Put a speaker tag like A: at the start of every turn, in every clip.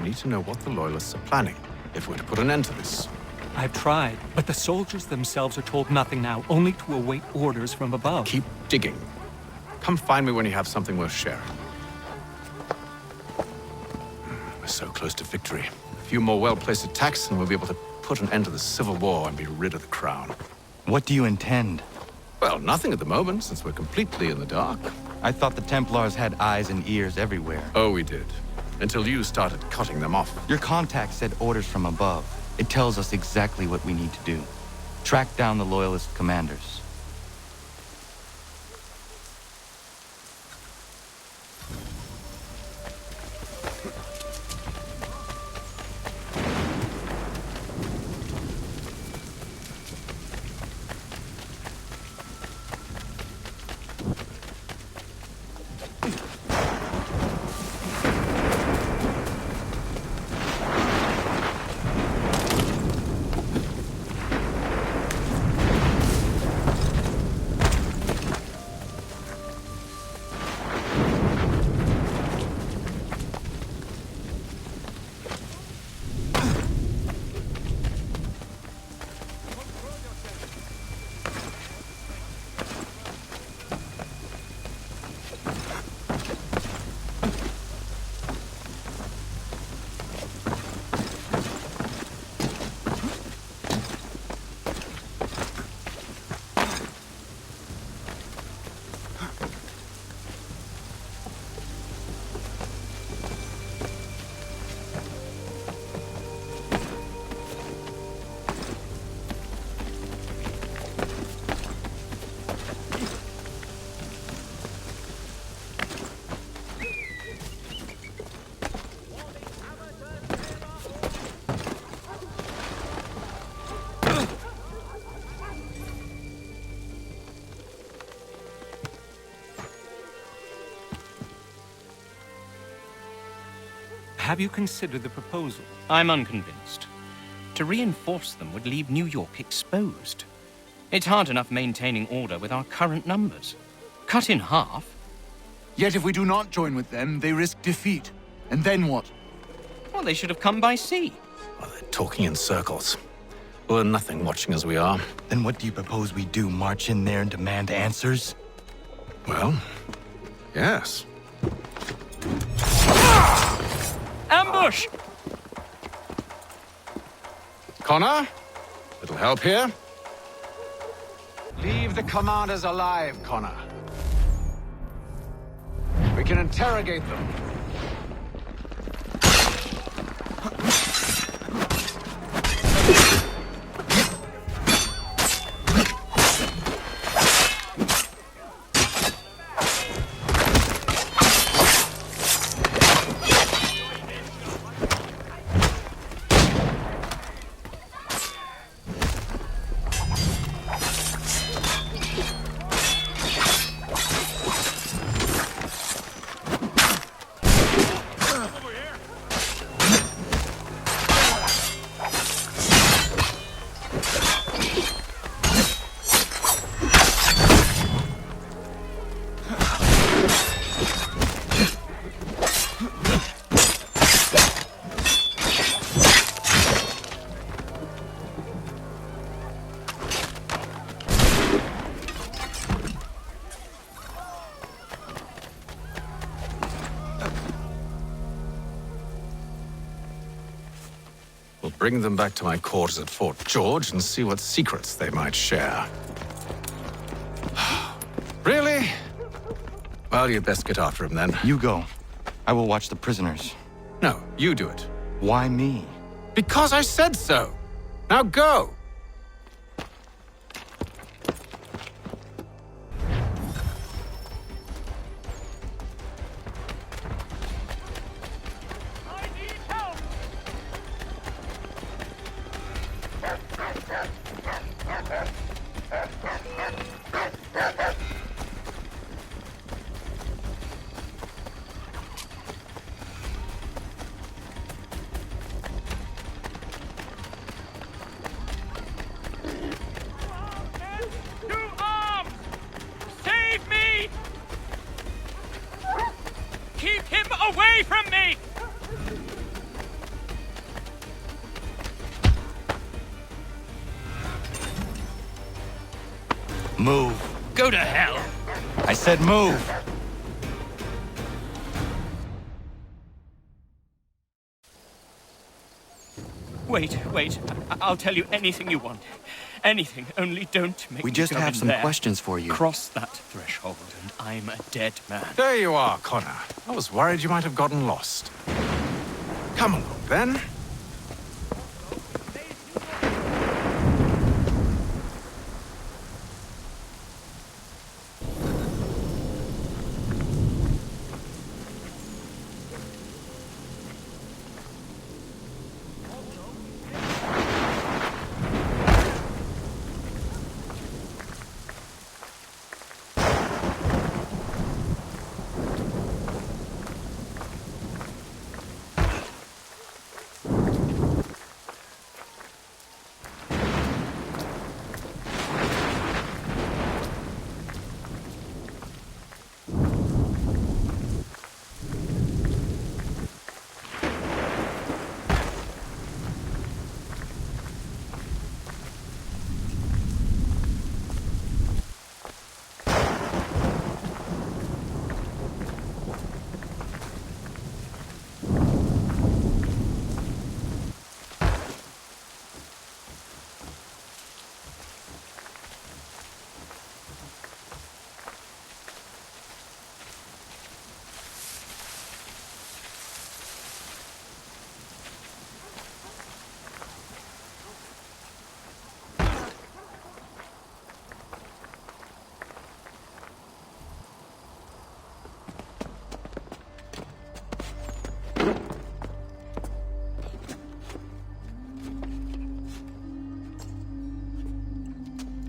A: need to know what the Loyalists are planning, if we're to put an end to this.
B: I've tried, but the soldiers themselves are told nothing now, only to await orders from above.
A: Keep digging. Come find me when you have something worth sharing. We're so close to victory. A few more well-placed attacks and we'll be able to put an end to the Civil War and be rid of the crown.
C: What do you intend?
A: Well, nothing at the moment, since we're completely in the dark.
C: I thought the Templars had eyes and ears everywhere.
A: Oh, we did. Until you started cutting them off.
C: Your contact said orders from above. It tells us exactly what we need to do. Track down the Loyalist commanders.
B: Have you considered the proposal?
D: I'm unconvinced. To reinforce them would leave New York exposed. It's hard enough maintaining order with our current numbers. Cut in half.
E: Yet if we do not join with them, they risk defeat. And then what?
D: Well, they should have come by sea.
A: Well, they're talking in circles. We're nothing watching as we are.
C: Then what do you propose we do? March in there and demand answers?
A: Well, yes.
D: Ambush!
A: Connor? Little help here? Leave the commanders alive, Connor. We can interrogate them. Bring them back to my quarters at Fort George and see what secrets they might share. Really? Well, you'd best get after him then.
C: You go. I will watch the prisoners.
A: No, you do it.
C: Why me?
A: Because I said so. Now go!
C: Move.
D: Go to hell!
C: I said move.
D: Wait. I'll tell you anything you want. Anything, only don't make
C: We
D: me
C: just
D: go
C: have
D: in
C: some
D: there.
C: questions for you.
D: Cross that threshold, and I'm a dead man.
A: There you are, Connor. I was worried you might have gotten lost. Come along, then.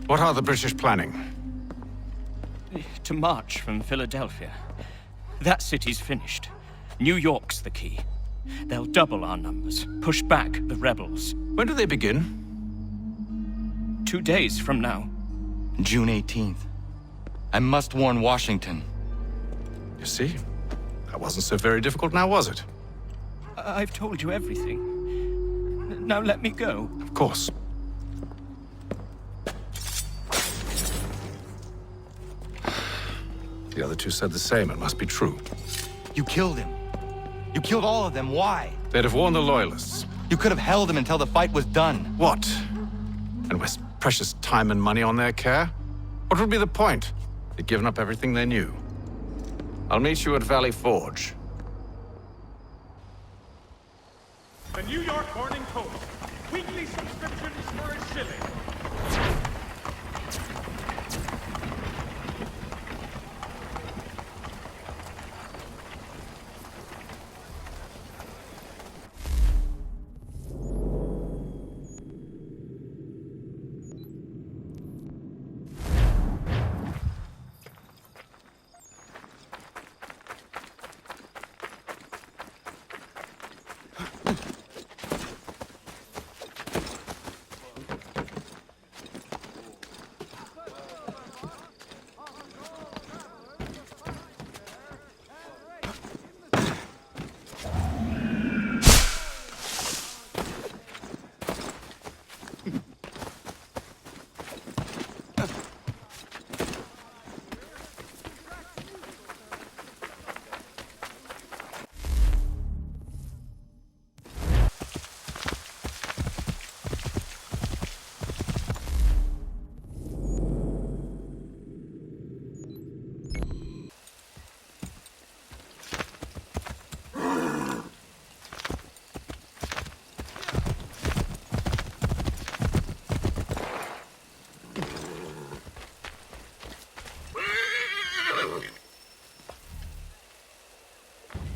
A: What are the British planning?
D: To march from Philadelphia. That city's finished. New York's the key. They'll double our numbers, push back the rebels.
A: When do they begin?
D: 2 days from now.
C: June 18th. I must warn Washington.
A: You see? That wasn't so very difficult now, was it?
D: I've told you everything. Now let me go.
A: Of course. The other two said the same. It must be true.
C: You killed him. You killed all of them. Why?
A: They'd have warned the Loyalists.
C: You could have held him until the fight was done.
A: What? And waste precious time and money on their care? What would be the point? They'd given up everything they knew. I'll meet you at Valley Forge.
F: The New York Morning Post. Weekly subscriptions for $1.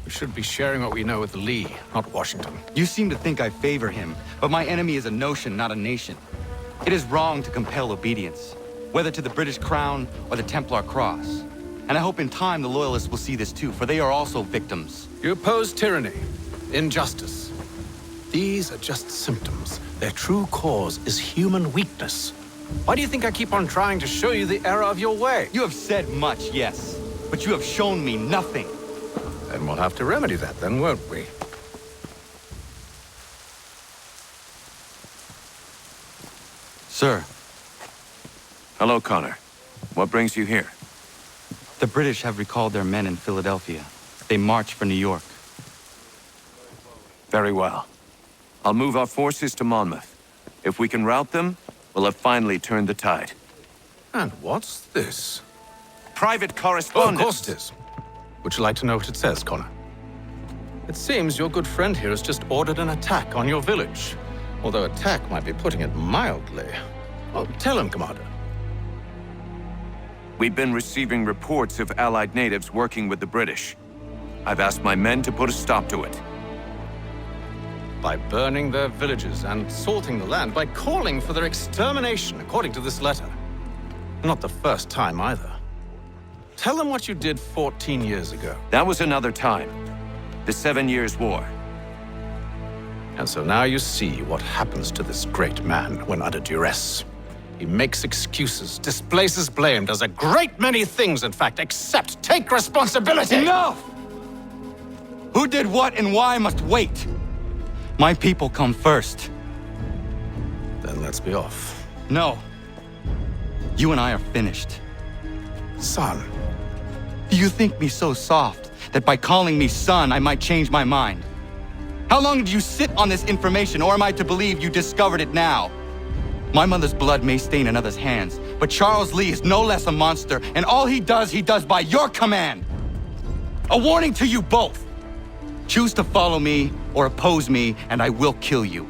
A: We should be sharing what we know with Lee, not Washington.
C: You seem to think I favor him, but my enemy is a notion, not a nation. It is wrong to compel obedience, whether to the British Crown or the Templar Cross. And I hope in time the Loyalists will see this too, for they are also victims.
A: You oppose tyranny, injustice. These are just symptoms. Their true cause is human weakness. Why do you think I keep on trying to show you the error of your way?
C: You have said much, yes, but you have shown me nothing.
A: Then we'll have to remedy that then, won't we?
C: Sir.
G: Hello, Connor. What brings you here?
C: The British have recalled their men in Philadelphia. They march for New York.
G: Very well. I'll move our forces to Monmouth. If we can rout them, we'll have finally turned the tide.
A: And what's this?
G: Private
A: Oh, of
G: correspondence!
A: course it is. Would you like to know what it says, Connor? It seems your good friend here has just ordered an attack on your village. Although attack might be putting it mildly. Well, tell him, Commander.
G: We've been receiving reports of Allied natives working with the British. I've asked my men to put a stop to it.
A: By burning their villages and salting the land, by calling for their extermination, according to this letter. Not the first time, either. Tell them what you did 14 years ago.
G: That was another time. The 7 Years' War.
A: And so now you see what happens to this great man when under duress. He makes excuses, displaces blame, does a great many things, in fact, except take responsibility!
C: Enough! Who did what and why must wait. My people come first.
A: Then let's be off.
C: No. You and I are finished.
A: Son.
C: Do you think me so soft that by calling me son, I might change my mind? How long did you sit on this information, or am I to believe you discovered it now? My mother's blood may stain another's hands, but Charles Lee is no less a monster, and all he does by your command. A warning to you both. Choose to follow me or oppose me, and I will kill you.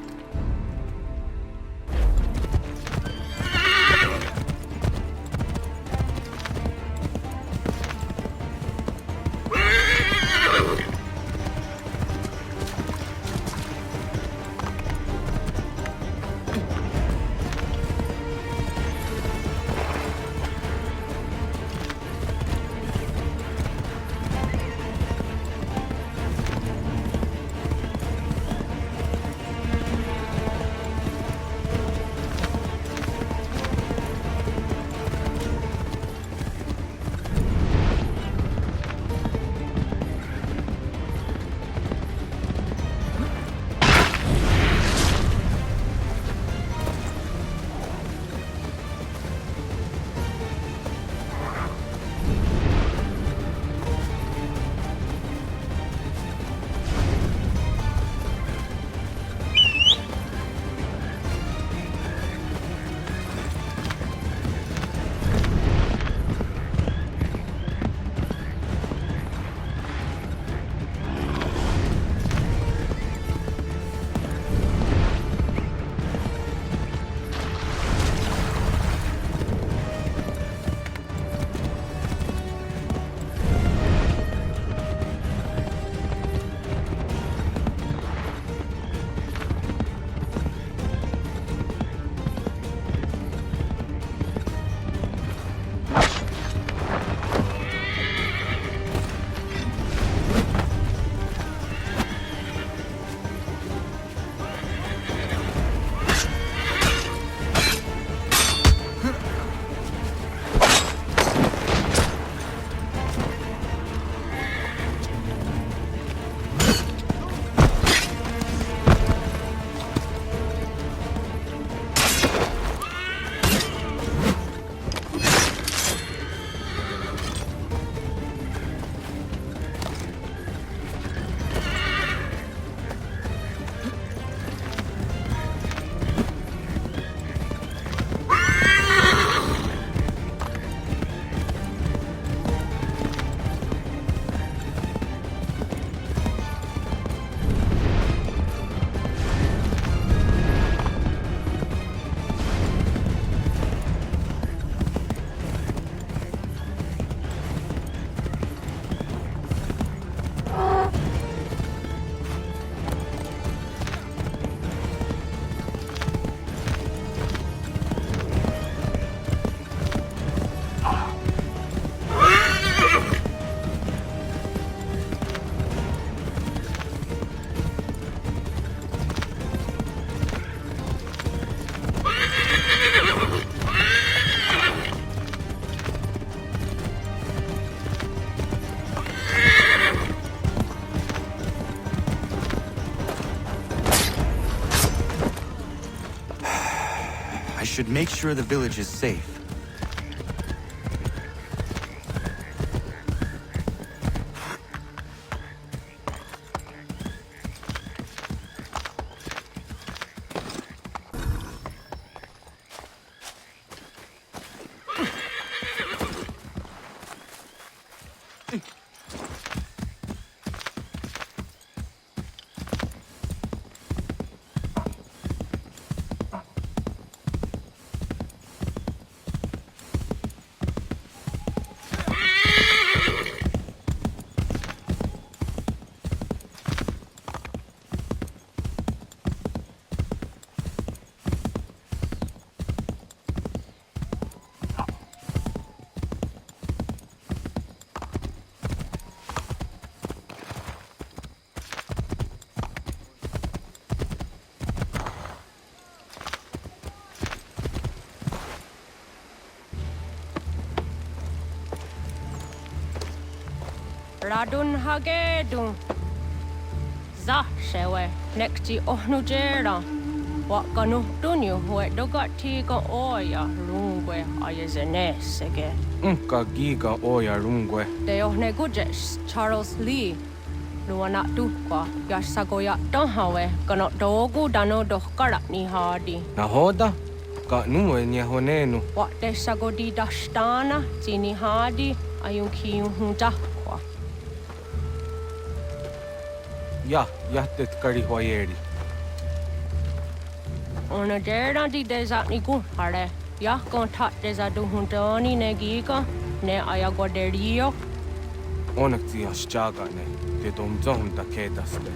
C: I should make sure the village is safe.
H: Radun hagedun. Za shewe nekti ohnujera. Wakanu dunyu hue dogati ka oya rungwe ayazenesege.
I: Unka giga oya rungwe.
H: De ohne gujes Charles Lee. Luana tukwa yasagoya dahawe kano dogu dano dohkara ni hadi.
I: Nahoda? Ka nuwe nya honenu.
H: Wa de sagodi dashtana tini hadi ayun kiyun huntakwa.
I: Ja, jättet kari hoyeri.
H: Ona dera di desa ni hare. Ya kontak desa du huntoni ne giga ne ayagoderio.
I: Onneksijas jagane. Te tom zonta kedaste.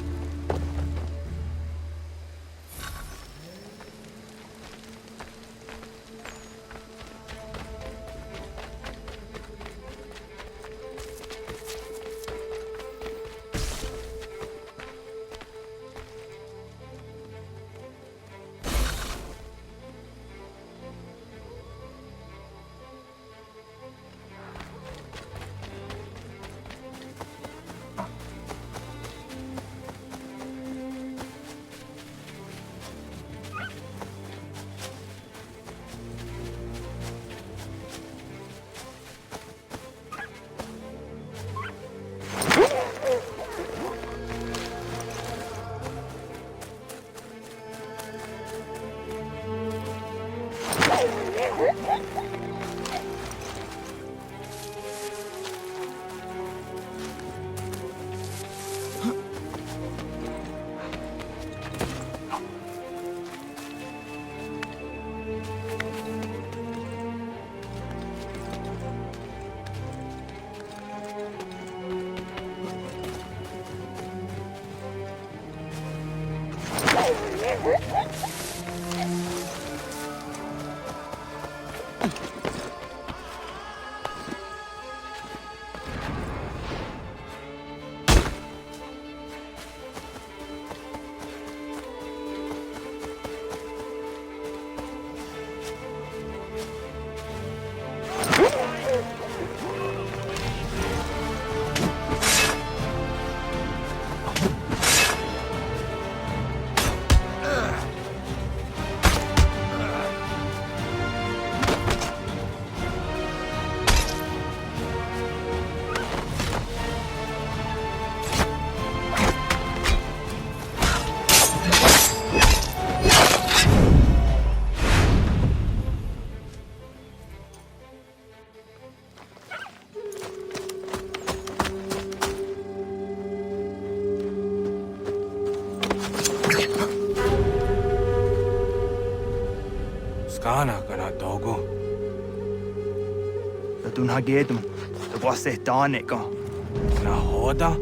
I: Skana kana dogo.
J: Radun hagedum. The boss said Danica.
I: Nahoda?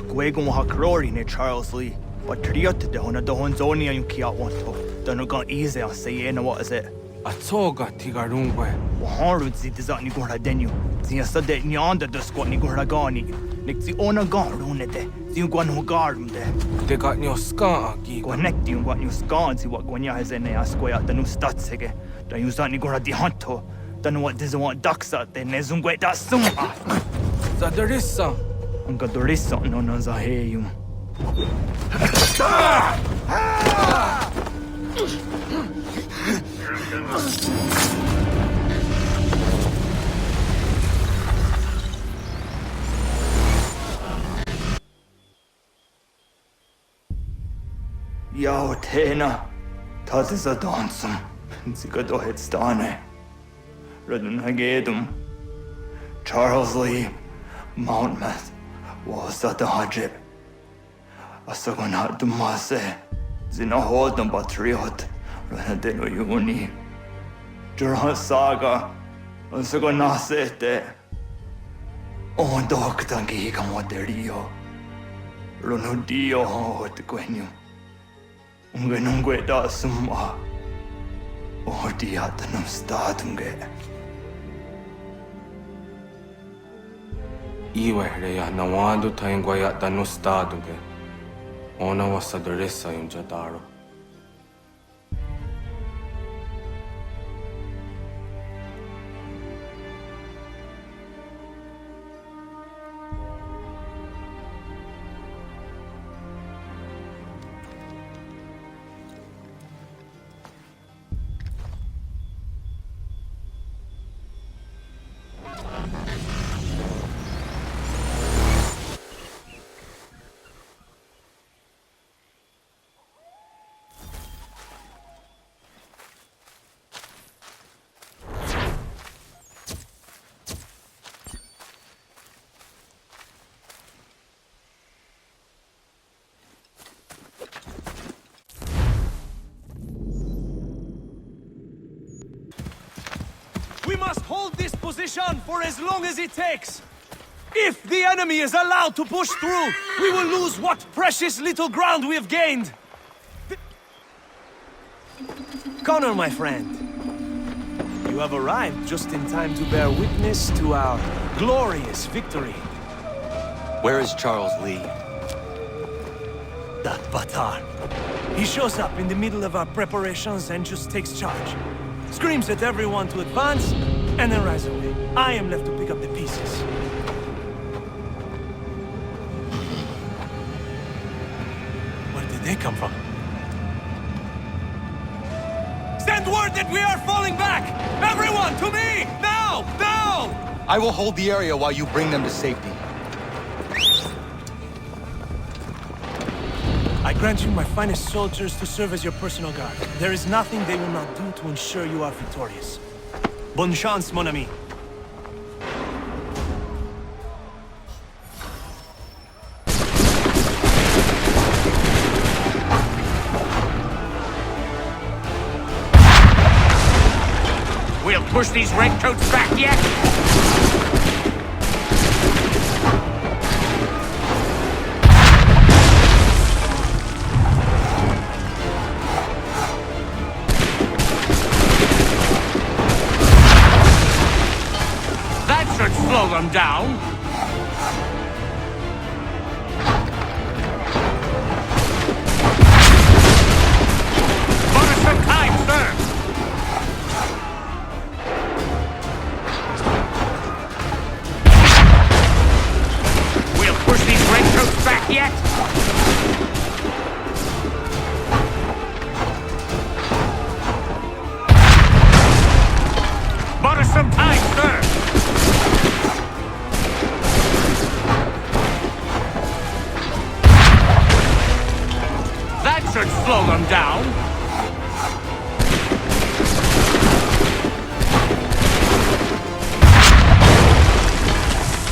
J: Gwegum hakrori ne Charles Lee. But Triot de Hona Dohon Zonia you kia wanto. Danugan easy on say what is it?
I: Atsoga tigarungwe.
J: Waharu zitizat ni gura denu. Zia sade nyanda the squat ni gura gani. Nixi ona garunete. Ziuguan hugarum de.
I: Te got nyo ska agi.
J: Connect you what you scan see what Gwanya has in the square the new statsege. The you zani gura di hunto. Then what does want ducks out there nezungwe da suma.
I: Zadarissa.
J: Unga dorissa no nazaheyum. Yao Tena, das ist ein Dansum. Sie geht doch jetzt da ne. Redun Hagedum, Charles Lee, Mountmouth, was that the Hajib? Asagonat Dumase, Zinahod and Patriot, Renadeno Uni, Jurhan Saga, Asagonasete, on Doctor Gigamoderio, Ronudio Hot Quenu. Ungenungue da summa. O diatanum statunge.
I: Iwehreya nawando taingwaya danustaduge. Ona wasadoresa yung jadaro. We must hold this position for as long as it takes. If the enemy is allowed to push through, we will lose what precious little ground we have gained. Connor, my friend, you have arrived just in time to bear witness to our glorious victory.
C: Where is Charles Lee?
I: That Batar. He shows up in the middle of our preparations and just takes charge. Screams at everyone to advance, and then rides away. I am left to pick up the pieces. Where did they come from? Send word that we are falling back! Everyone, to me! Now! Now!
C: I will hold the area while you bring them to safety.
I: I grant you my finest soldiers to serve as your personal guard. There is nothing they will not do to ensure you are victorious. Bonne chance, mon ami.
D: We'll push these redcoats back yet? Slow them down. Bonus some time, sir. We'll push these redcoats back yet? Bonus some time, sir. Should slow them down.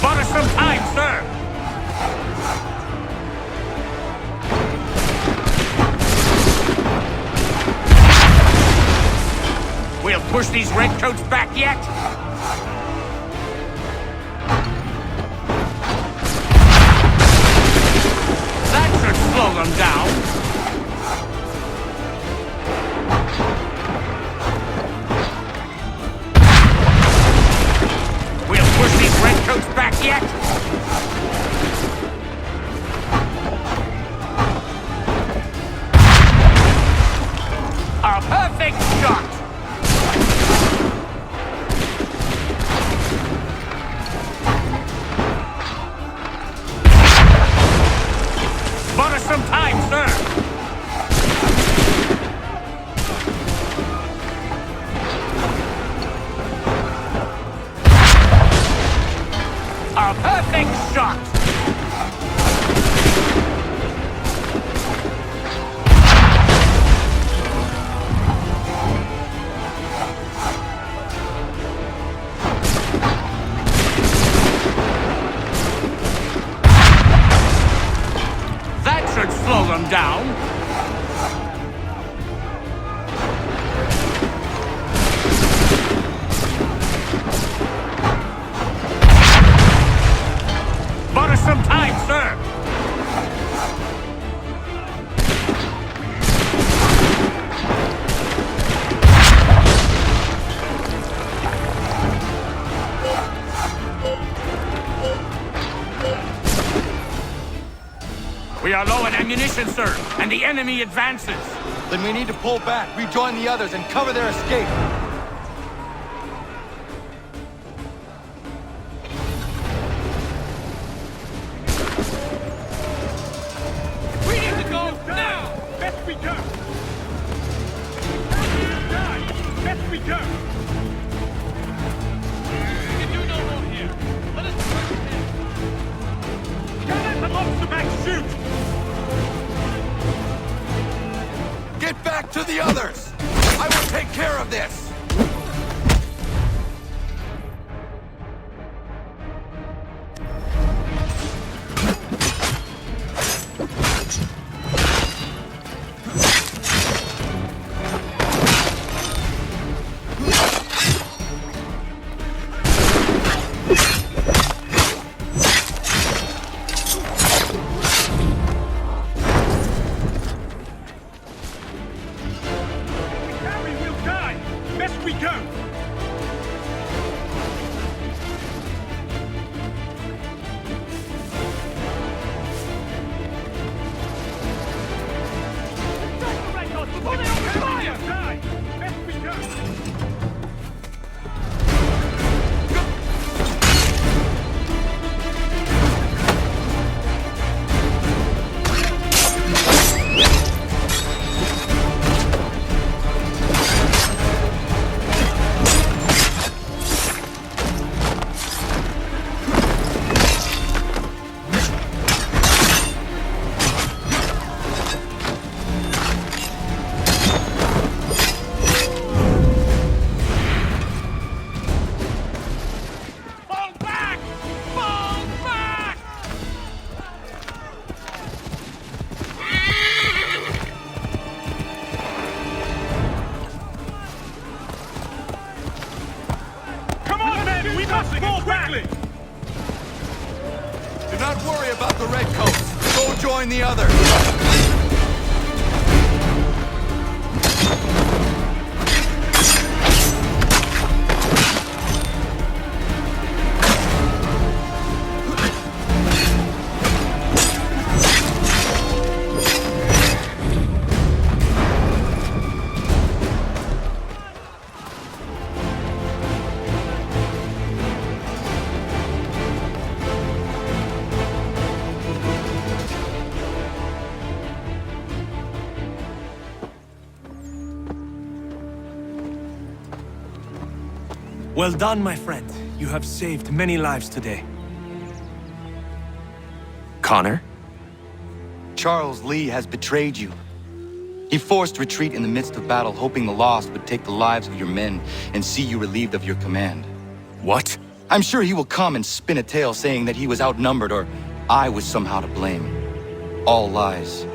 D: Bought us some time, sir. We'll push these redcoats back yet? That should slow them down. Back yet? A perfect shot! Bought us some time, sir! A perfect shot! That should slow them down. Some time, sir! We are low on ammunition, sir, and the enemy advances.
C: Then we need to pull back, rejoin the others, and cover their escape. Get back to the others! I will take care of this!
F: quickly!
C: Do not worry about the redcoats. Go join the others.
I: Well done, my friend. You have saved many lives today.
G: Connor?
C: Charles Lee has betrayed you. He forced retreat in the midst of battle, hoping the lost would take the lives of your men and see you relieved of your command.
G: What?
C: I'm sure he will come and spin a tale saying that he was outnumbered or I was somehow to blame. All lies.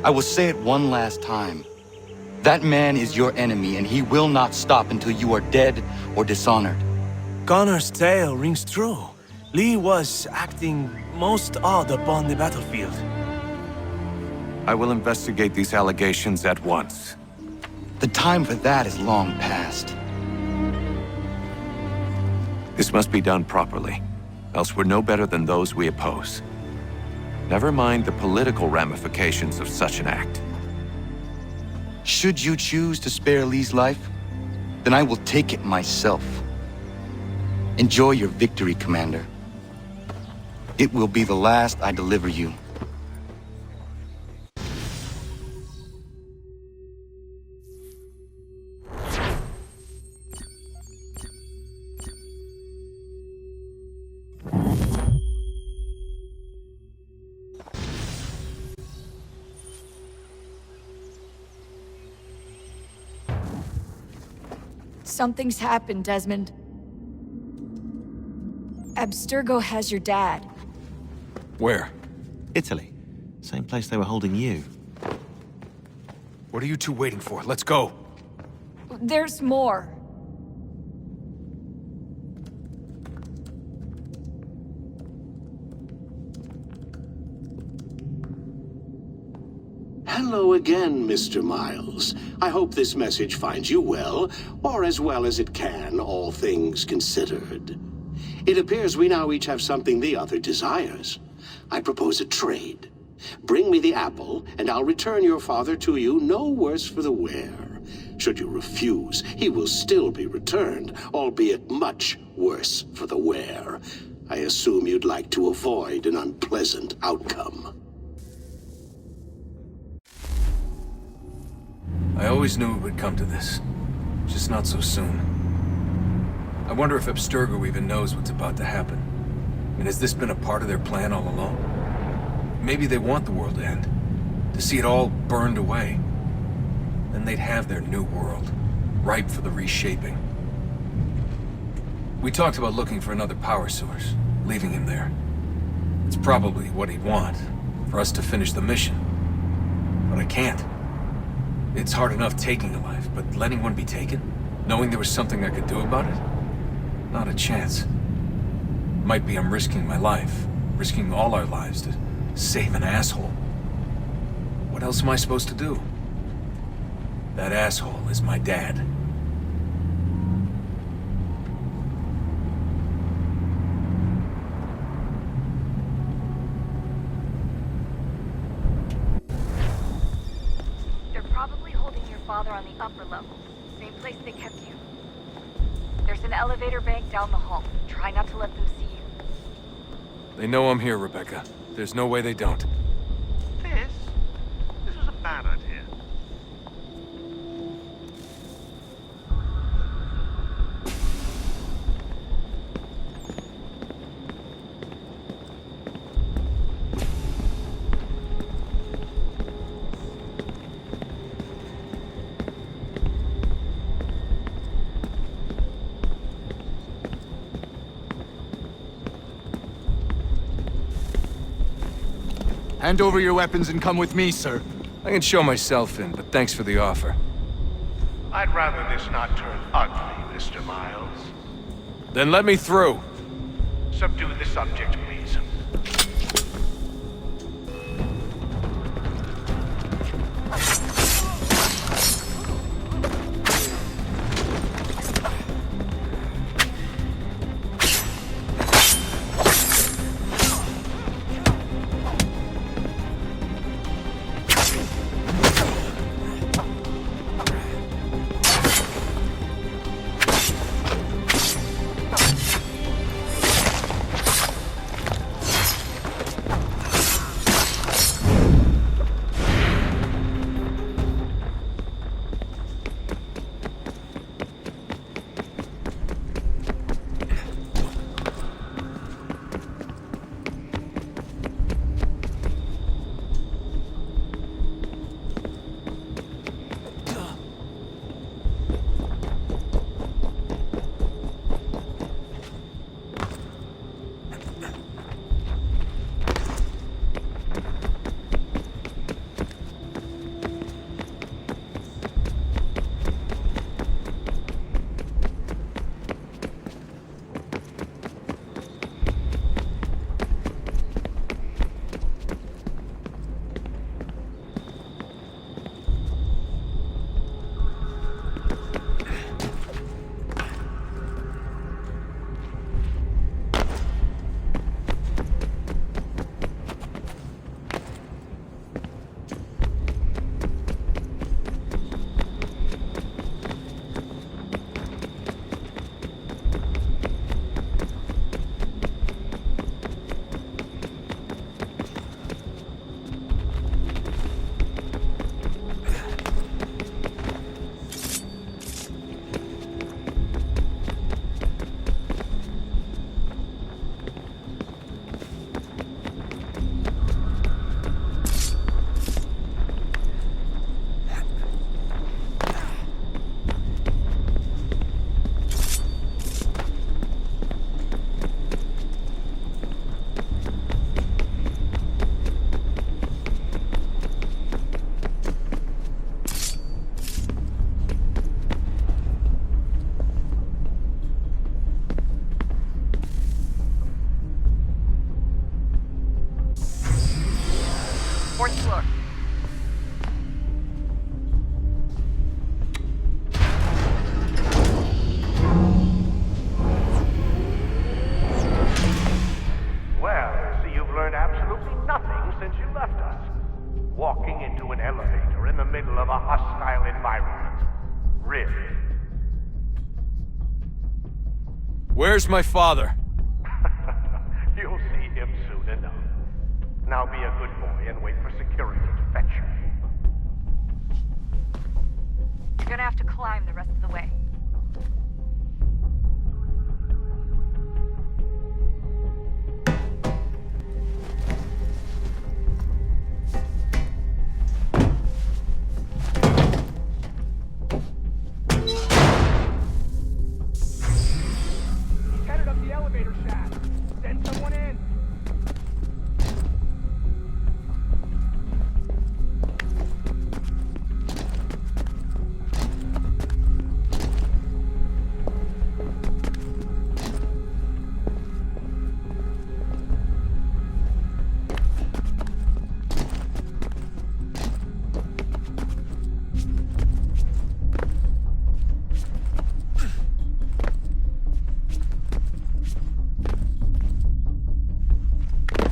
C: I will say it one last time. That man is your enemy, and he will not stop until you are dead or dishonored.
I: Connor's tale rings true. Lee was acting most odd upon the battlefield.
G: I will investigate these allegations at once.
C: The time for that is long past.
G: This must be done properly, else we're no better than those we oppose. Never mind the political ramifications of such an act.
C: Should you choose to spare Lee's life, then I will take it myself. Enjoy your victory, Commander. It will be the last I deliver you.
K: Something's happened, Desmond. Abstergo has your dad.
A: Where?
L: Italy. Same place they were holding you.
A: What are you two waiting for? Let's go.
K: There's more.
M: Hello again, Mr. Miles. I hope this message finds you well, or as well as it can, all things considered. It appears we now each have something the other desires. I propose a trade. Bring me the apple, and I'll return your father to you no worse for the wear. Should you refuse, he will still be returned, albeit much worse for the wear. I assume you'd like to avoid an unpleasant outcome.
N: I always knew it would come to this. Just not so soon. I wonder if Abstergo even knows what's about to happen. I mean, has this been a part of their plan all along? Maybe they want the world to end. To see it all burned away. Then they'd have their new world, ripe for the reshaping. We talked about looking for another power source, leaving him there. It's probably what he'd want, for us to finish the mission. But I can't. It's hard enough taking a life, but letting one be taken? Knowing there was something I could do about it? Not a chance. Might be I'm risking my life, risking all our lives to save an asshole. What else am I supposed to do? That asshole is my dad.
O: Father on the upper level. Same place they kept you. There's an elevator bank down the hall. Try not to let them see you.
N: They know I'm here, Rebecca. There's no way they don't.
F: This is a bad idea.
E: Hand over your weapons and come with me, sir.
N: I can show myself in, but thanks for the offer.
F: I'd rather this not turn ugly, Mr. Miles.
N: Then let me through.
P: Subdue the subject, please.
O: Fourth floor.
P: Well, I see you've learned absolutely nothing since you left us. Walking into an elevator in the middle of a hostile environment. Really?
N: Where's my father?
P: You'll see him soon enough. Now be a good boy and wait for security to fetch you.
O: You're gonna have to climb the rest of the way.
P: He's headed up the elevator shaft. Send someone in.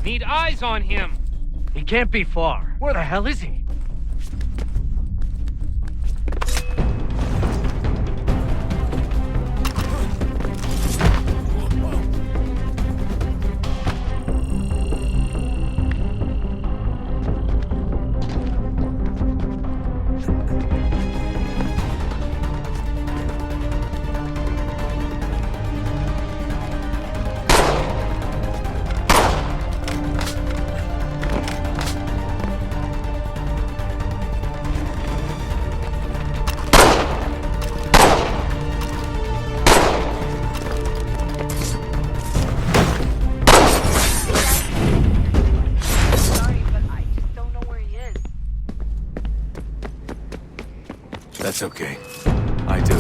Q: Need eyes on him. He can't be far. Where the hell is he?
N: That's okay. I do.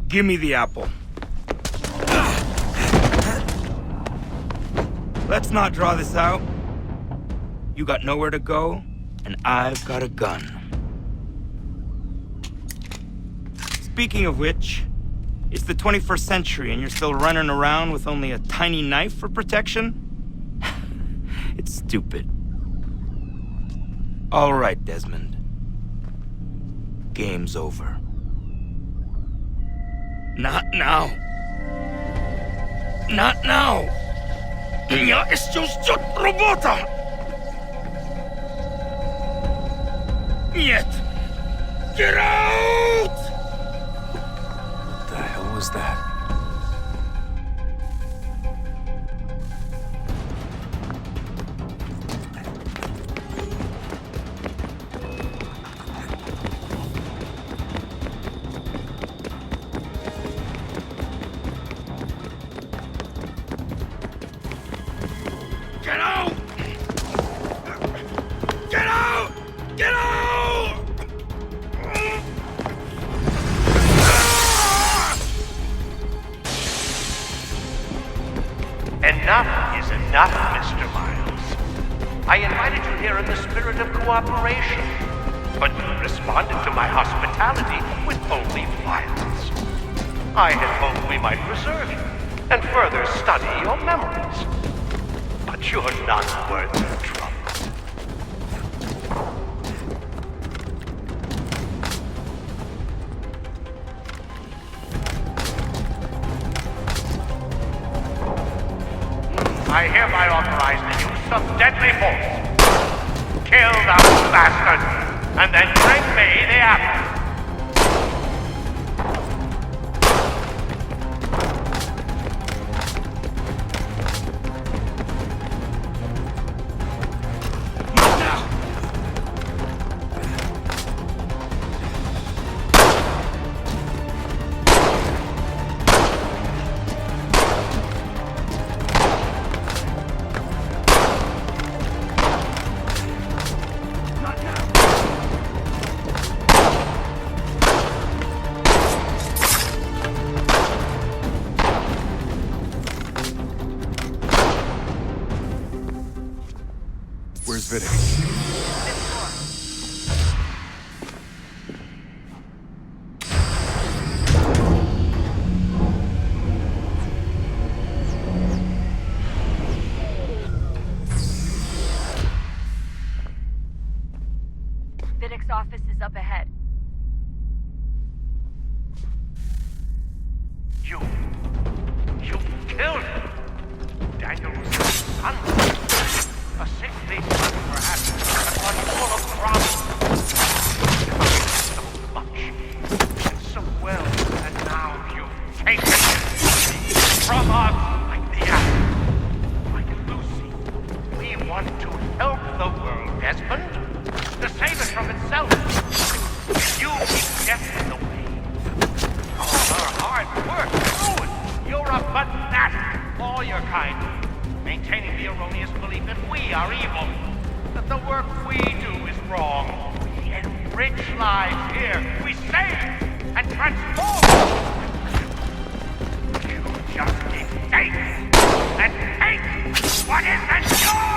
R: Give me the apple. Let's not draw this out. You got nowhere to go, and I've got a gun. Speaking of which, it's the 21st century and you're still running around with only a tiny knife for protection? It's stupid. All right, Desmond. Game's over. Not now. Not now. Я еще ждет работа. Нет. Get out!
N: What the hell was that?
R: Get out! Get out! Get out!
P: Enough is enough, Mr. Miles. I invited you here in the spirit of cooperation, but you responded to my hospitality with only violence. I had hoped we might preserve you and further study your memories. But you're not worth the trouble. I hereby authorize the use of deadly force. Kill thou bastard, and then bring me the apple.
N: Where's Vidic?
O: Vidic's office is up ahead.
P: You killed Daniel's son. A sickly son, perhaps, but one full of promise. So much, and so well, and now you've taken it from us like the apple, like Lucy. We want to help the world, Desmond, to save it from itself. You keep death in the way. All our hard work ruined. You're a fanatic, all your kind. Maintaining the erroneous belief that we are evil, that the work we do is wrong. We enrich lives here. We save and transform. You just keep taking and take what isn't yours!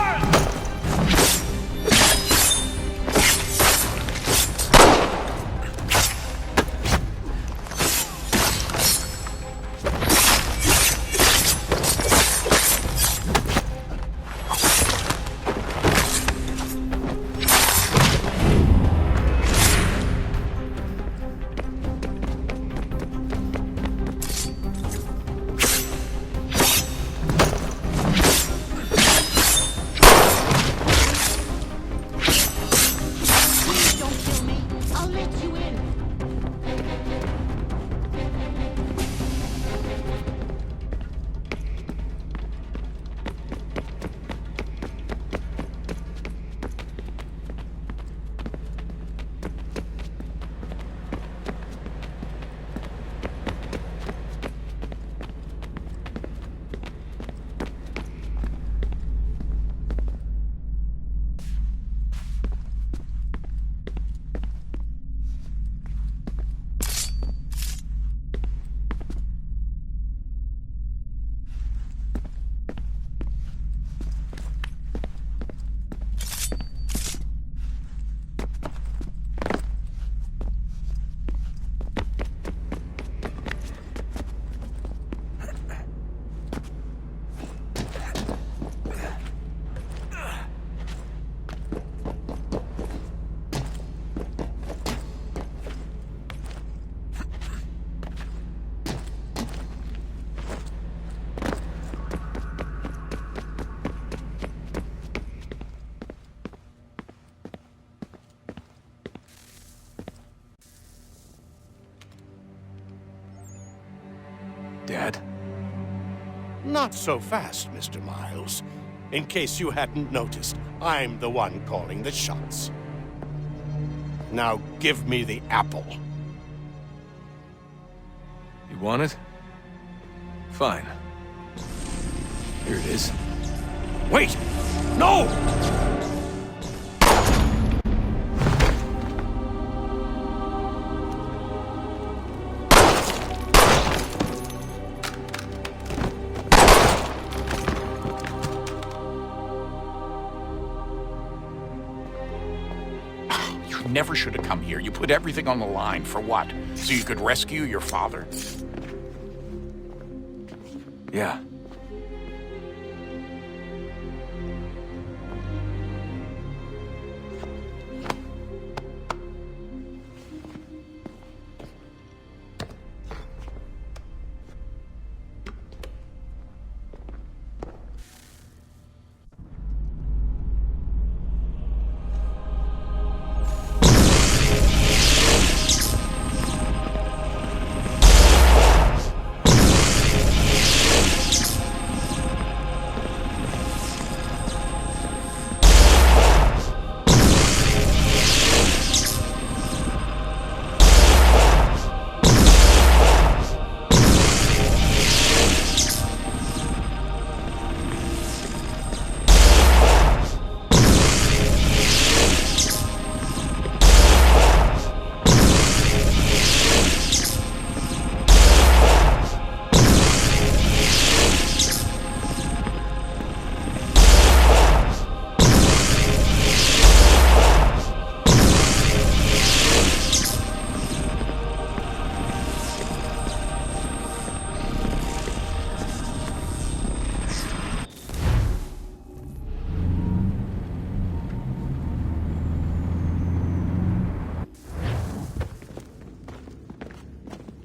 N: Dad?
S: Not so fast, Mr. Miles. In case you hadn't noticed, I'm the one calling the shots. Now give me the apple.
N: You want it? Fine. Here it is.
S: Wait! No!
T: Never should have come here. You put everything on the line. For what? So you could rescue your father?
N: Yeah.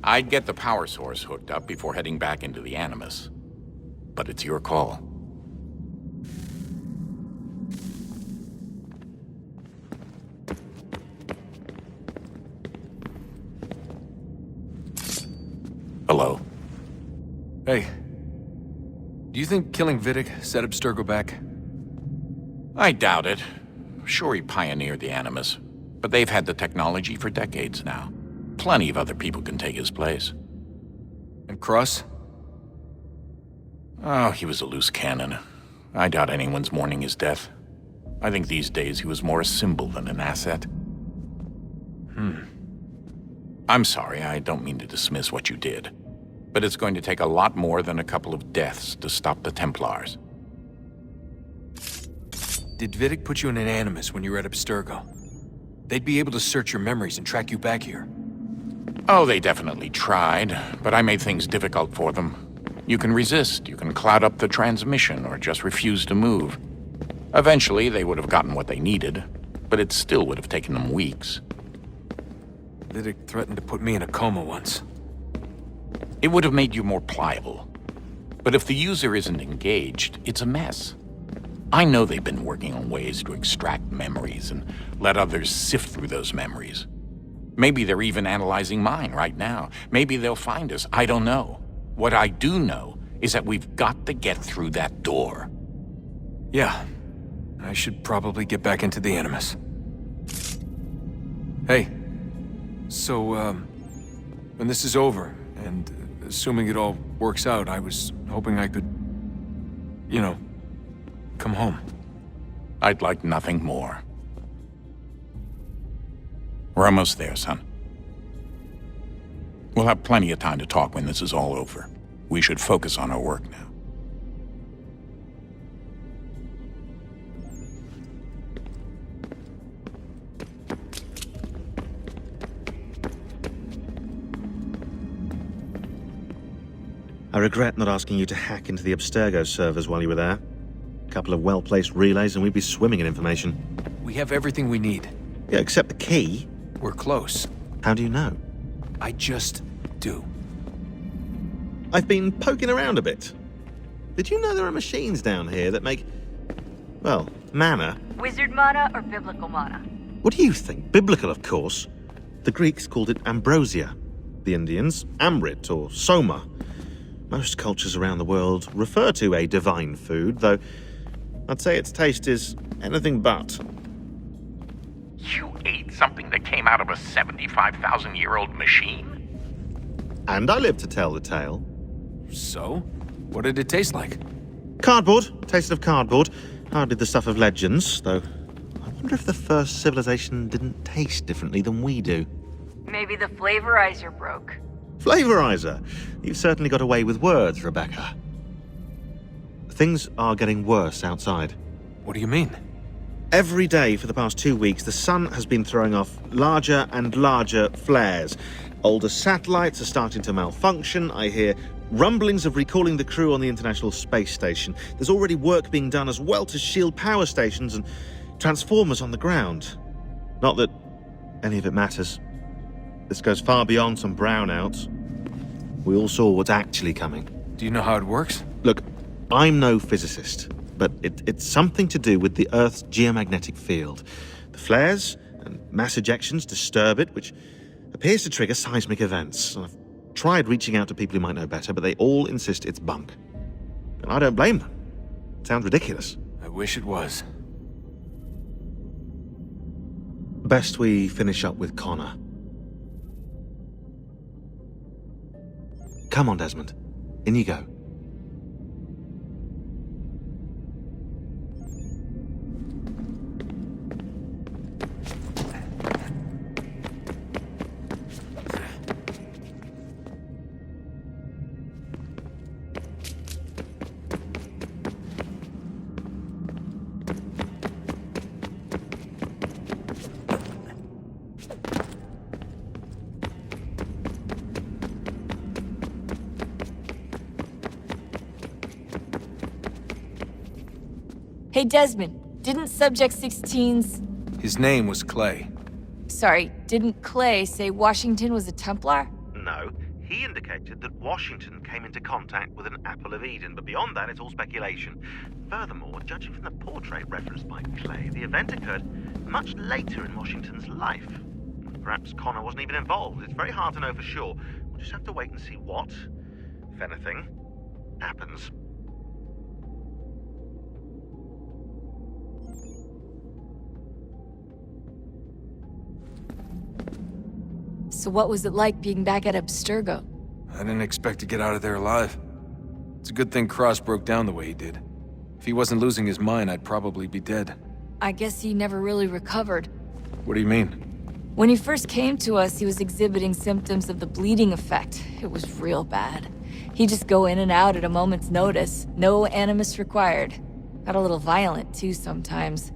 T: I'd get the power source hooked up before heading back into the Animus. But it's your call. Hello?
N: Hey. Do you think killing Vidic set Abstergo back?
T: I doubt it. Sure, he pioneered the Animus, but they've had the technology for decades now. Plenty of other people can take his place.
N: And Cross?
T: Oh, he was a loose cannon. I doubt anyone's mourning his death. I think these days he was more a symbol than an asset. I'm sorry, I don't mean to dismiss what you did. But it's going to take a lot more than a couple of deaths to stop the Templars.
N: Did Vidic put you in an Animus when you were at Abstergo? They'd be able to search your memories and track you back here.
T: Oh, they definitely tried, but I made things difficult for them. You can resist, you can cloud up the transmission, or just refuse to move. Eventually, they would have gotten what they needed, but it still would have taken them weeks.
N: Vidic threatened to put me in a coma once.
T: It would have made you more pliable. But if the user isn't engaged, it's a mess. I know they've been working on ways to extract memories and let others sift through those memories. Maybe they're even analyzing mine right now. Maybe they'll find us. I don't know. What I do know is that we've got to get through that door.
N: Yeah. I should probably get back into the Animus. Hey. So, when this is over, and assuming it all works out, I was hoping I could, you know, come home.
T: I'd like nothing more. We're almost there, son. We'll have plenty of time to talk when this is all over. We should focus on our work now.
L: I regret not asking you to hack into the Abstergo servers while you were there. A couple of well-placed relays and we'd be swimming in information.
N: We have everything we need.
L: Yeah, except the key.
N: We're close.
L: How do you know?
N: I just do.
L: I've been poking around a bit. Did you know there are machines down here that make, well, mana?
O: Wizard mana or biblical mana?
L: What do you think? Biblical, of course. The Greeks called it ambrosia. The Indians, amrit or soma. Most cultures around the world refer to a divine food, though I'd say its taste is anything but.
T: You ate something that came out of a 75,000-year-old machine?
L: And I live to tell the tale.
N: So? What did it taste like?
L: Cardboard. Tasted of cardboard. Hardly the stuff of legends, though. I wonder if the first civilization didn't taste differently than we do.
O: Maybe the flavorizer broke.
L: Flavorizer! You've certainly got away with words, Rebecca. Things are getting worse outside.
N: What do you mean?
L: Every day for the past 2 weeks, the sun has been throwing off larger and larger flares. Older satellites are starting to malfunction. I hear rumblings of recalling the crew on the International Space Station. There's already work being done as well to shield power stations and transformers on the ground. Not that any of it matters. This goes far beyond some brownouts. We all saw what's actually coming.
N: Do you know how it works?
L: Look, I'm no physicist, but it's something to do with the Earth's geomagnetic field. The flares and mass ejections disturb it, which appears to trigger seismic events. I've tried reaching out to people who might know better, but they all insist it's bunk. And I don't blame them. It sounds ridiculous.
N: I wish it was.
L: Best we finish up with Connor. Come on, Desmond. In you go.
K: Hey, Desmond, didn't Subject 16's...
N: His name was Clay.
K: Sorry, didn't Clay say Washington was a Templar?
L: No, he indicated that Washington came into contact with an Apple of Eden, but beyond that, it's all speculation. Furthermore, judging from the portrait referenced by Clay, the event occurred much later in Washington's life. Perhaps Connor wasn't even involved. It's very hard to know for sure. We'll just have to wait and see what, if anything, happens.
K: So what was it like being back at Abstergo?
N: I didn't expect to get out of there alive. It's a good thing Cross broke down the way he did. If he wasn't losing his mind, I'd probably be dead.
K: I guess he never really recovered.
N: What do you mean?
K: When he first came to us, he was exhibiting symptoms of the bleeding effect. It was real bad. He'd just go in and out at a moment's notice. No animus required. Got a little violent, too, sometimes.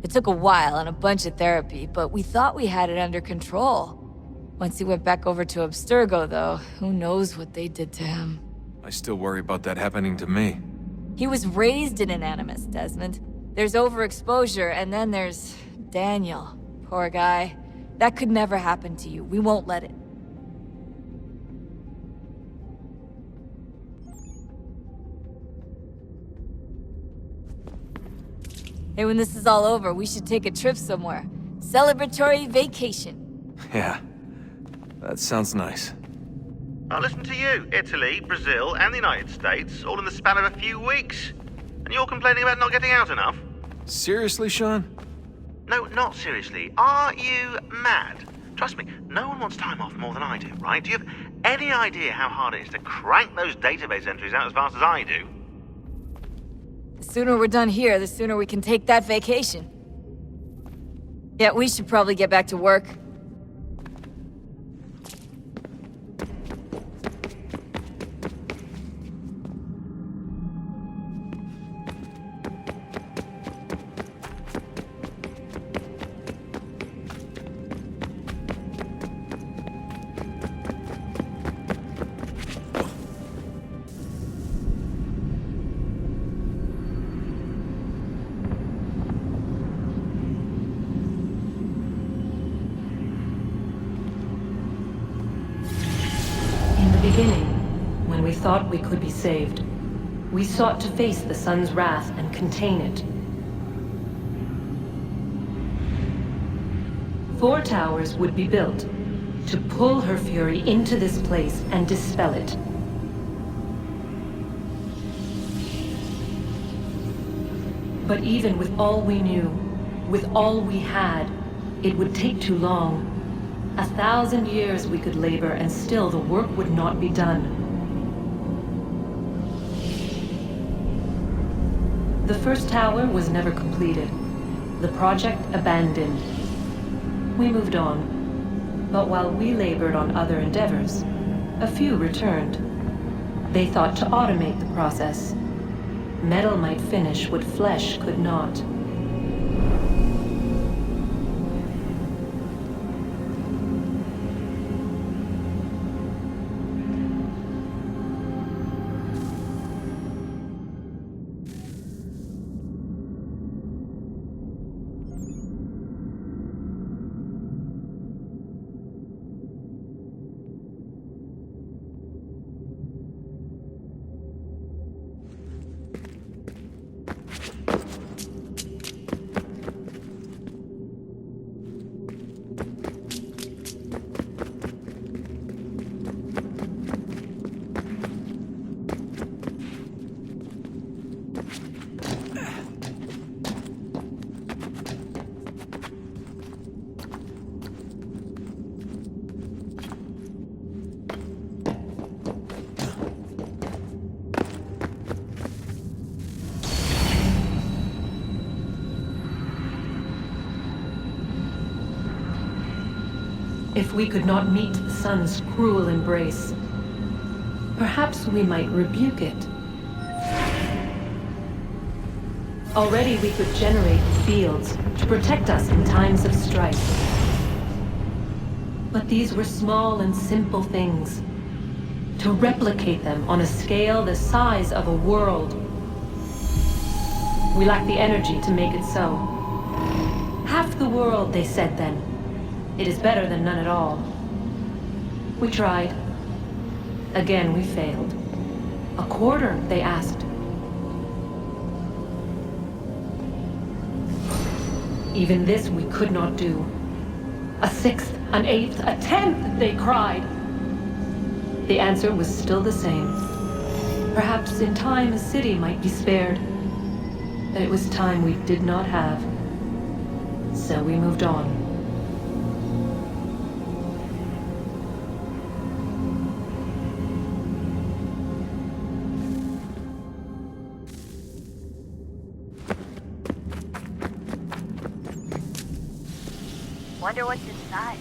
K: It took a while and a bunch of therapy, but we thought we had it under control. Once he went back over to Abstergo, though, who knows what they did to him.
N: I still worry about that happening to me.
K: He was raised in an animus, Desmond. There's overexposure, and then there's Daniel. Poor guy. That could never happen to you. We won't let it. Hey, when this is all over, we should take a trip somewhere. Celebratory vacation.
N: Yeah, that sounds nice.
L: Now listen to you. Italy, Brazil, and the United States, all in the span of a few weeks. And you're complaining about not getting out enough?
N: Seriously, Sean?
L: No, not seriously. Are you mad? Trust me, no one wants time off more than I do, right? Do you have any idea how hard it is to crank those database entries out as fast as I do?
K: The sooner we're done here, the sooner we can take that vacation. Yeah, we should probably get back to work.
U: When we thought we could be saved, we sought to face the sun's wrath and contain it. 4 towers would be built to pull her fury into this place and dispel it. But even with all we knew, with all we had, it would take too long. 1,000 years we could labor, and still the work would not be done. The first tower was never completed. The project abandoned. We moved on. But while we labored on other endeavors, a few returned. They thought to automate the process. Metal might finish what flesh could not. If we could not meet the sun's cruel embrace, perhaps we might rebuke it. Already we could generate fields to protect us in times of strife. But these were small and simple things. To replicate them on a scale the size of a world, we lack the energy to make it so. Half the world, they said then. It is better than none at all. We tried. Again, we failed. A quarter, they asked. Even this we could not do. A sixth, an eighth, a tenth, they cried. The answer was still the same. Perhaps in time a city might be spared. But it was time we did not have. So we moved on.
O: Wonder what's inside.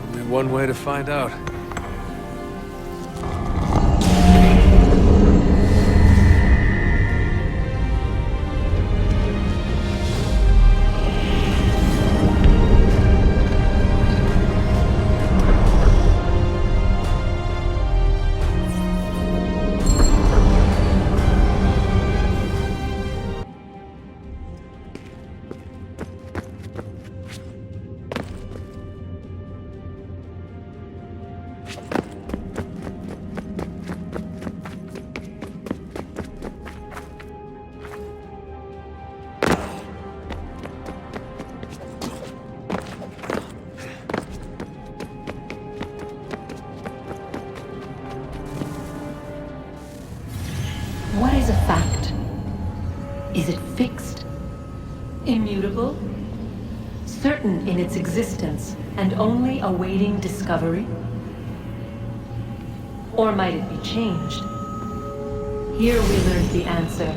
N: Only one way to find out.
U: What is a fact? Is it fixed? Immutable? Certain in its existence and only awaiting discovery? Or might it be changed? Here we learned the answer,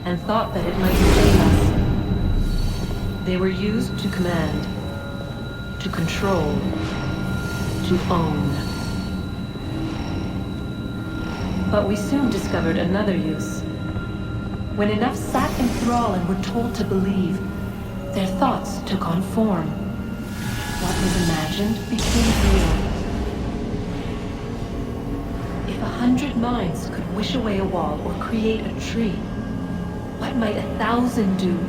U: and thought that it might save us. They were used to command, to control, to own. But we soon discovered another use. When enough sat in thrall and were told to believe, their thoughts took on form. What was imagined became real. If 100 minds could wish away a wall or create a tree, what might 1,000 do?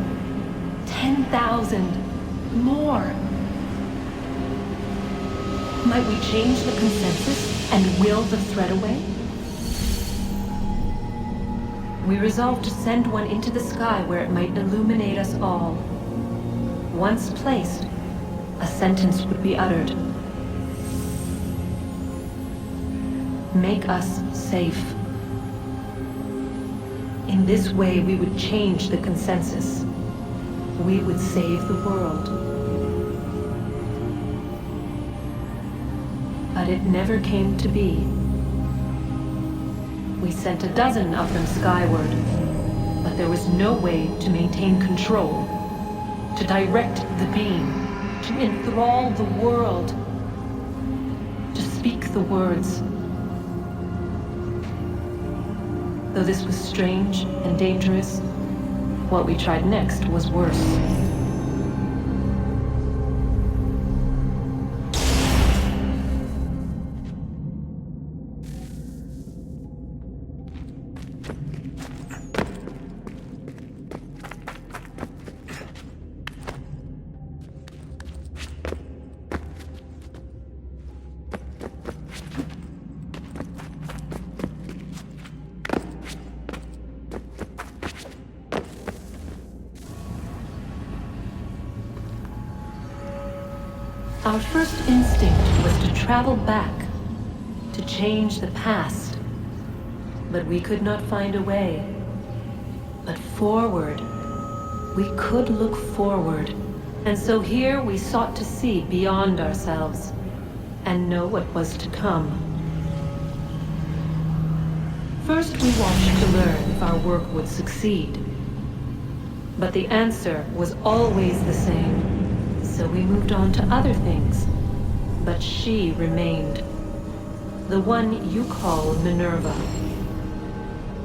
U: 10,000? More? Might we change the consensus and will the thread away? We resolved to send one into the sky where it might illuminate us all. Once placed, a sentence would be uttered. Make us safe. In this way, we would change the consensus. We would save the world. But it never came to be. We sent a dozen of them skyward, but there was no way to maintain control, to direct the beam, to enthrall the world, to speak the words. Though this was strange and dangerous, what we tried next was worse. Our first instinct was to travel back, to change the past. But we could not find a way. But forward, we could look forward. And so here we sought to see beyond ourselves and know what was to come. First, we watched to learn if our work would succeed. But the answer was always the same. So we moved on to other things. But she remained. The one you call Minerva.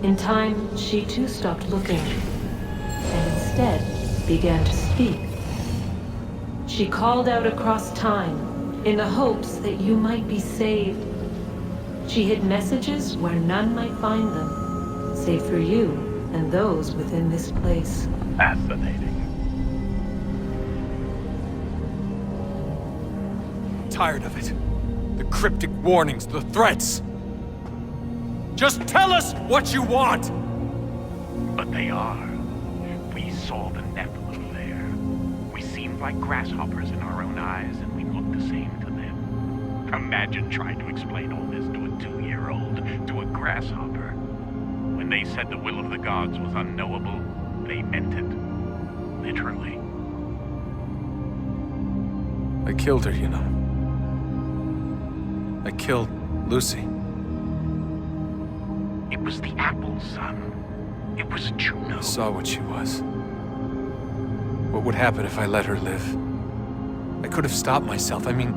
U: In time, she too stopped looking, and instead began to speak. She called out across time, in the hopes that you might be saved. She hid messages where none might find them, save for you and those within this place.
N: Fascinating. Tired of it. The cryptic warnings, the threats. Just tell us what you want!
P: But they are. We saw the Nephilim there. We seemed like grasshoppers in our own eyes, and we looked the same to them. Imagine trying to explain all this to a 2-year-old, to a grasshopper. When they said the will of the gods was unknowable, they meant it. Literally.
N: I killed her, you know. I killed Lucy.
P: It was the apple, son. It was Juno.
N: I saw what she was. What would happen if I let her live? I could have stopped myself. I mean,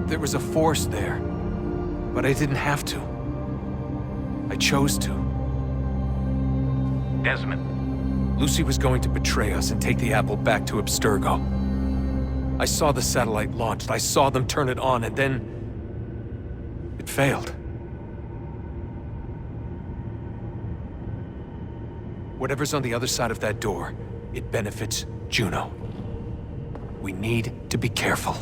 N: there was a force there. But I didn't have to. I chose to.
P: Desmond.
N: Lucy was going to betray us and take the apple back to Abstergo. I saw the satellite launched. I saw them turn it on, and then it failed. Whatever's on the other side of that door, it benefits Juno. We need to be careful.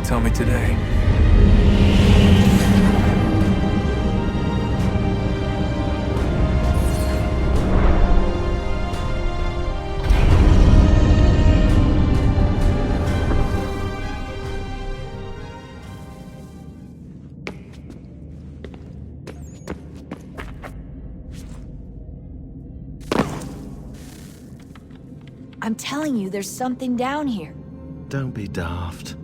N: Tell me today.
K: I'm telling you, there's something down here.
L: Don't be daft.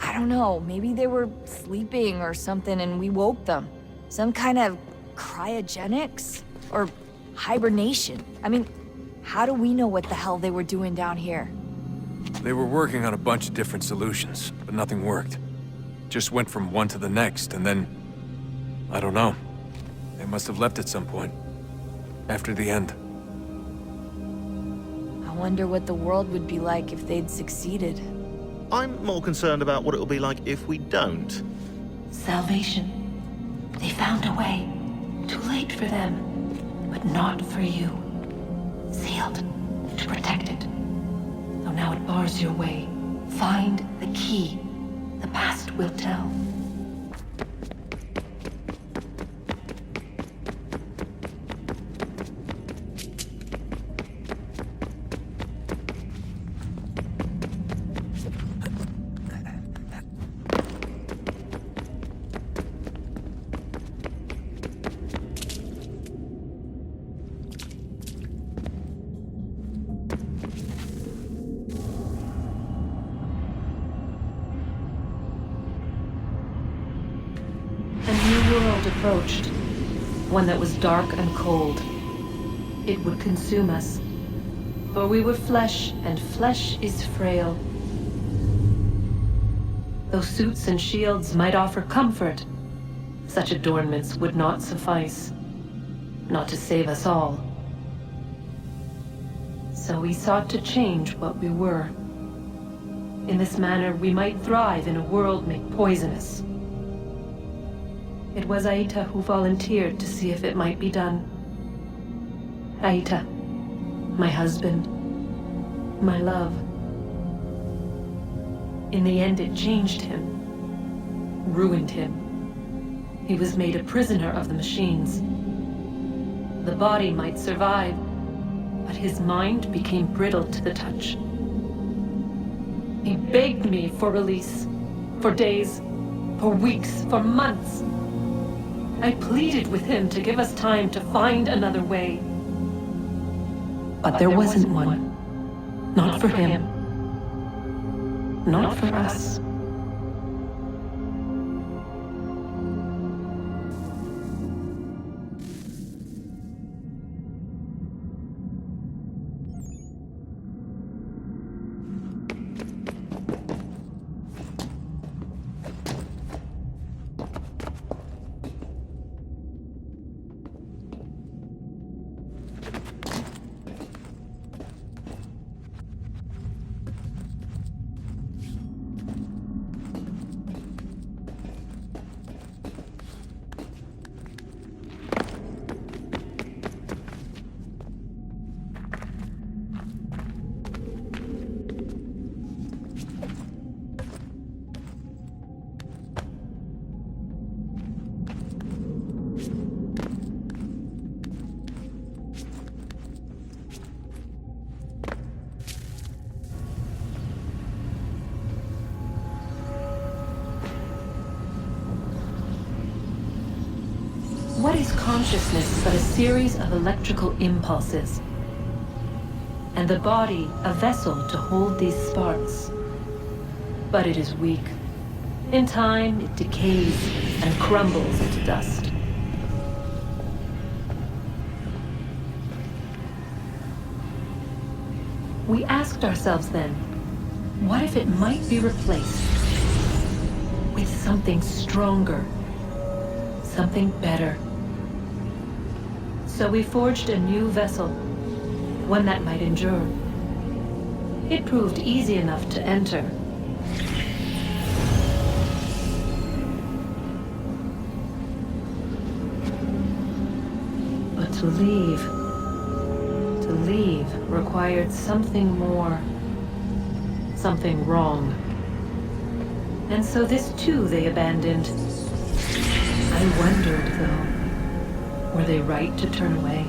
K: I don't know, maybe they were sleeping or something and we woke them. Some kind of cryogenics? Or hibernation? I mean, how do we know what the hell they were doing down here?
N: They were working on a bunch of different solutions, but nothing worked. Just went from one to the next, and then... I don't know. They must have left at some point. After the end.
K: I wonder what the world would be like if they'd succeeded.
L: I'm more concerned about what it'll be like if we don't.
U: Salvation. They found a way. Too late for them, but not for you. Sealed to protect it. Though now it bars your way. Find the key. The past will tell. Approached, one that was dark and cold. It would consume us, for we were flesh, and flesh is frail. Though suits and shields might offer comfort, such adornments would not suffice, not to save us all. So we sought to change what we were. In this manner, we might thrive in a world made poisonous. It was Aita who volunteered to see if it might be done. Aita, my husband, my love. In the end, it changed him, ruined him. He was made a prisoner of the machines. The body might survive, but his mind became brittle to the touch. He begged me for release, for days, for weeks, for months. I pleaded with him to give us time to find another way. But there wasn't one. Not for him. Not for us. What is consciousness but a series of electrical impulses? And the body a vessel to hold these sparks. But it is weak. In time, it decays and crumbles into dust. We asked ourselves then, what if it might be replaced with something stronger, something better? So we forged a new vessel, one that might endure. It proved easy enough to enter. But to leave required something more, something wrong. And so this too they abandoned. I wondered, though, were they right to turn away?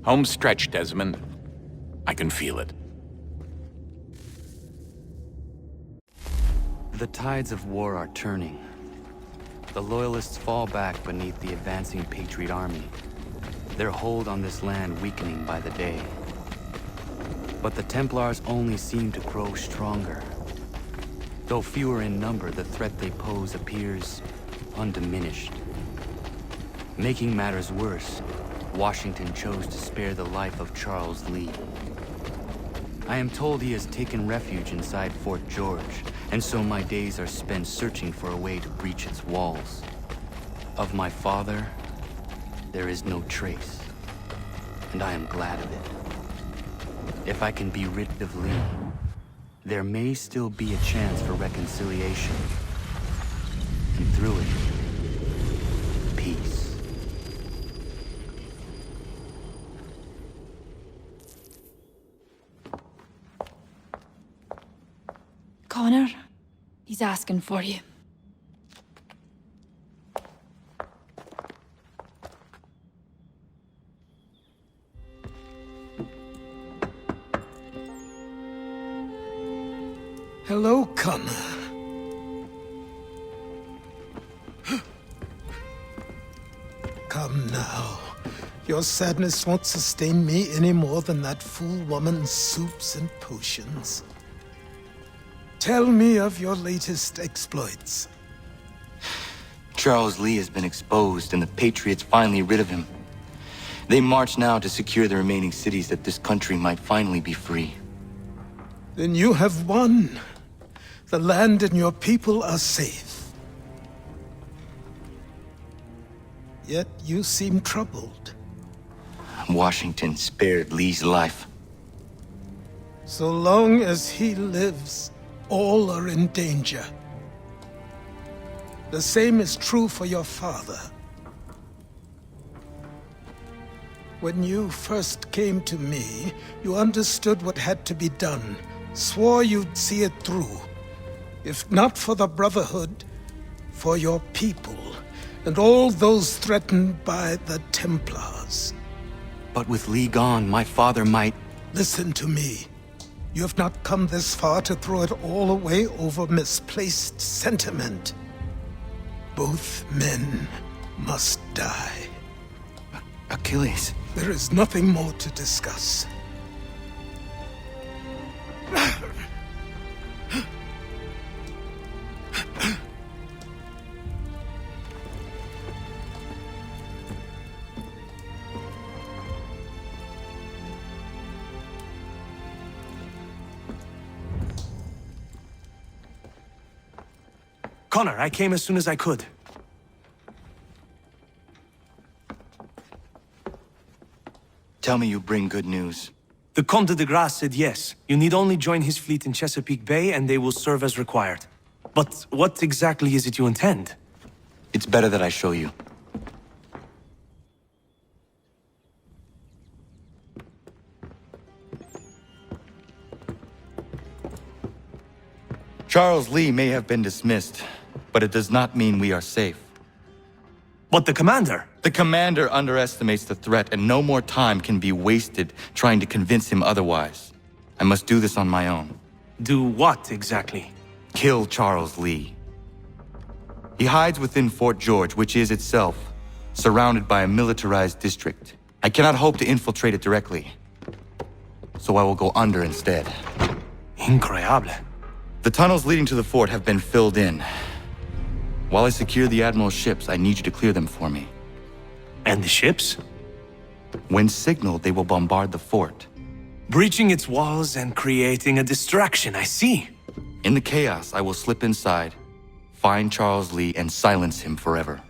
T: Home stretch, Desmond. I can feel it.
C: The tides of war are turning. The Loyalists fall back beneath the advancing Patriot army, their hold on this land weakening by the day. But the Templars only seem to grow stronger. Though fewer in number, the threat they pose appears undiminished. Making matters worse, Washington chose to spare the life of Charles Lee. I am told he has taken refuge inside Fort George, and so my days are spent searching for a way to breach its walls. Of my father, there is no trace, and I am glad of it. If I can be rid of Lee, there may still be a chance for reconciliation. And through it, peace.
K: Connor, he's asking for you.
B: Hello, Connor. Come now. Your sadness won't sustain me any more than that fool woman's soups and potions. Tell me of your latest exploits.
C: Charles Lee has been exposed, and the Patriots finally rid of him. They march now to secure the remaining cities that this country might finally be free.
B: Then you have won. The land and your people are safe. Yet you seem troubled.
C: Washington spared Lee's life.
B: So long as he lives, all are in danger. The same is true for your father. When you first came to me, you understood what had to be done, swore you'd see it through. If not for the Brotherhood, for your people, and all those threatened by the Templars.
C: But with Lee gone, my father might...
B: Listen to me. You have not come this far to throw it all away over misplaced sentiment. Both men must die.
C: Achilles.
B: There is nothing more to discuss.
I: Connor, I came as soon as I could.
C: Tell me you bring good news.
I: The Comte de Grasse said yes. You need only join his fleet in Chesapeake Bay and they will serve as required. But what exactly is it you intend?
C: It's better that I show you. Charles Lee may have been dismissed, but it does not mean we are safe.
I: But the commander?
C: The commander underestimates the threat, and no more time can be wasted trying to convince him otherwise. I must do this on my own.
I: Do what exactly?
C: Kill Charles Lee. He hides within Fort George, which is itself surrounded by a militarized district. I cannot hope to infiltrate it directly, so I will go under instead.
I: Incroyable.
C: The tunnels leading to the fort have been filled in. While I secure the Admiral's ships, I need you to clear them for me.
I: And the ships?
C: When signaled, they will bombard the fort.
I: Breaching its walls and creating a distraction, I see.
C: In the chaos, I will slip inside, find Charles Lee, and silence him forever.